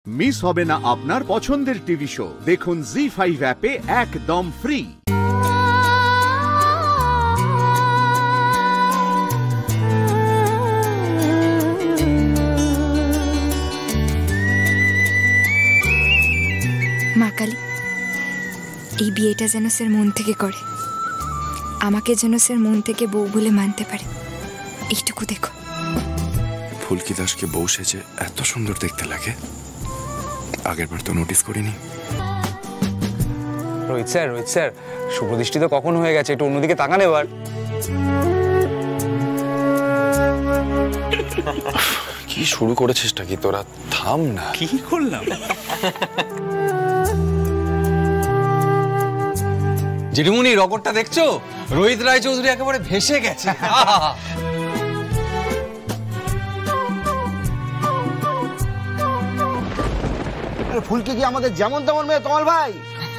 Miss হবে না আপনার পছন্দের টিভি শো। দেখুন জি5 অ্যাপে একদম ফ্রি। মা কালী, এই বিয়েটা যেন স্যার মন থেকে করে, আমাকে যেন স্যার মন থেকে বউ বলে মানতে পারে, এইটুকু দেখো। ফুলকি দাসকে বউ সেজে এত সুন্দর দেখতে লাগে, আগের বার তো নোটিস করিনি। রোহিত স্যার শুভদৃষ্টি তো কখন হয়ে গেছে, একটু অন্যদিকে তাকান এবার। কি শুরু করেছিসটা কি তোরা, থাম না। কি করলাম? জেঠুমনি রকটটা দেখছো? রোহিত রায় চৌধুরী একেবারে ভেসে গেছে। ফুলকি কি আমাদের যেমন তেমন মেয়ে তমাল ভাই?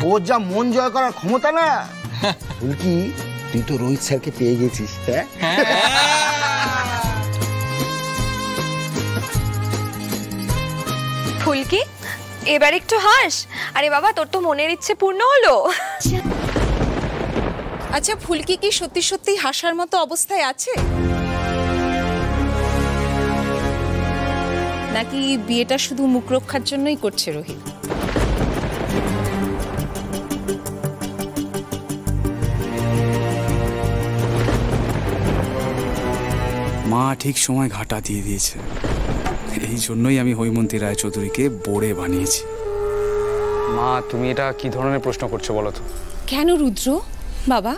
ওর যা মন জয় করার ক্ষমতা না। ফুলকি, তুই তো রোহিত স্যারকে পেয়ে গেছিস। ফুলকি, এবার একটু হাস। আরে বাবা, তোর তো মনের ইচ্ছে পূর্ণ হলো। আচ্ছা, ফুলকি কি সত্যি সত্যি হাসার মতো অবস্থায় আছে, নাকি বিয়েটা শুধু মুখ রক্ষার জন্যই করছে রোহিত? মা ঠিক সময় ঘাটা দিয়ে দিয়েছে, এই জন্যই আমি হৈমন্তী রায়চৌধুরীকে বোরে বানিয়েছি। মা, তুমি এটা কি ধরনের প্রশ্ন করছো বলো তো? কেন রুদ্র বাবা,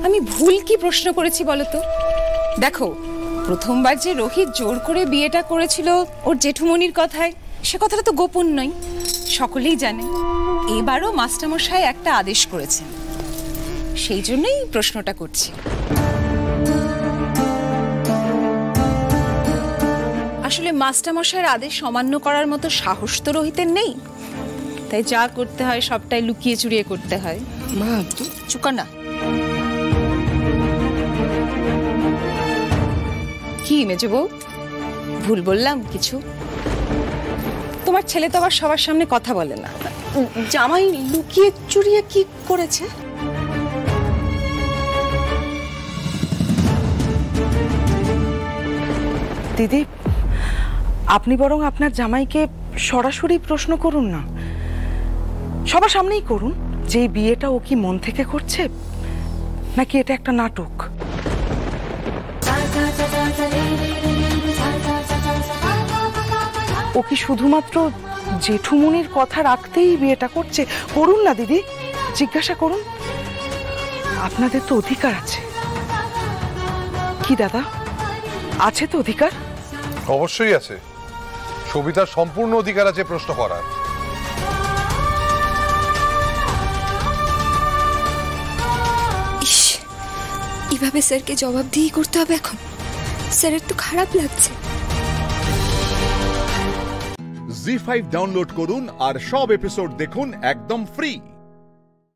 আমি ভুল কি প্রশ্ন করেছি বলো তো? দেখো, প্রথমবার যে রোহিত জোর করে বিয়েটা করেছিল ওর জেঠুমনির কথায়, সে কথাটা তো গোপন নয়, সকলেই জানে। এবারও মাস্টারমশাই একটা আদেশ করেছেন, সেই জন্যই প্রশ্নটা করছি। আসলে মাস্টারমশাইয়ের আদেশ অমান্য করার মতো সাহস তো রোহিতের নেই, তাই যা করতে হয় সবটাই লুকিয়ে চুরিয়ে করতে হয়। মা, চুকা না। কি মেজো বউ, ভুল বললাম কিছু? তোমার ছেলে তো আবার সবার সামনে কথা বলে না। জামাই লুকিয়ে চুরিয়ে কি করেছে? দিদি, আপনি বরং আপনার জামাইকে সরাসরি প্রশ্ন করুন না, সবার সামনেই করুন, যে এই বিয়েটা ও কি মন থেকে করছে নাকি এটা একটা নাটক। ও কি শুধুমাত্র জেঠুমনির কথা রাখতেই বিয়েটা করছে? করুন না দিদি, জিজ্ঞাসা করুন, আপনাদের তো অধিকার আছে। কি দাদা, আছে তো অধিকার? অবশ্যই আছে, সবিতার সম্পূর্ণ অধিকার আছে প্রশ্ন করার। এভাবে স্যারকে জবাবদিহি করতে হবে এখন? স্যারের তো খারাপ লাগছে। জি5 ডাউনলোড করুন আর সব এপিসোড দেখুন একদম ফ্রি।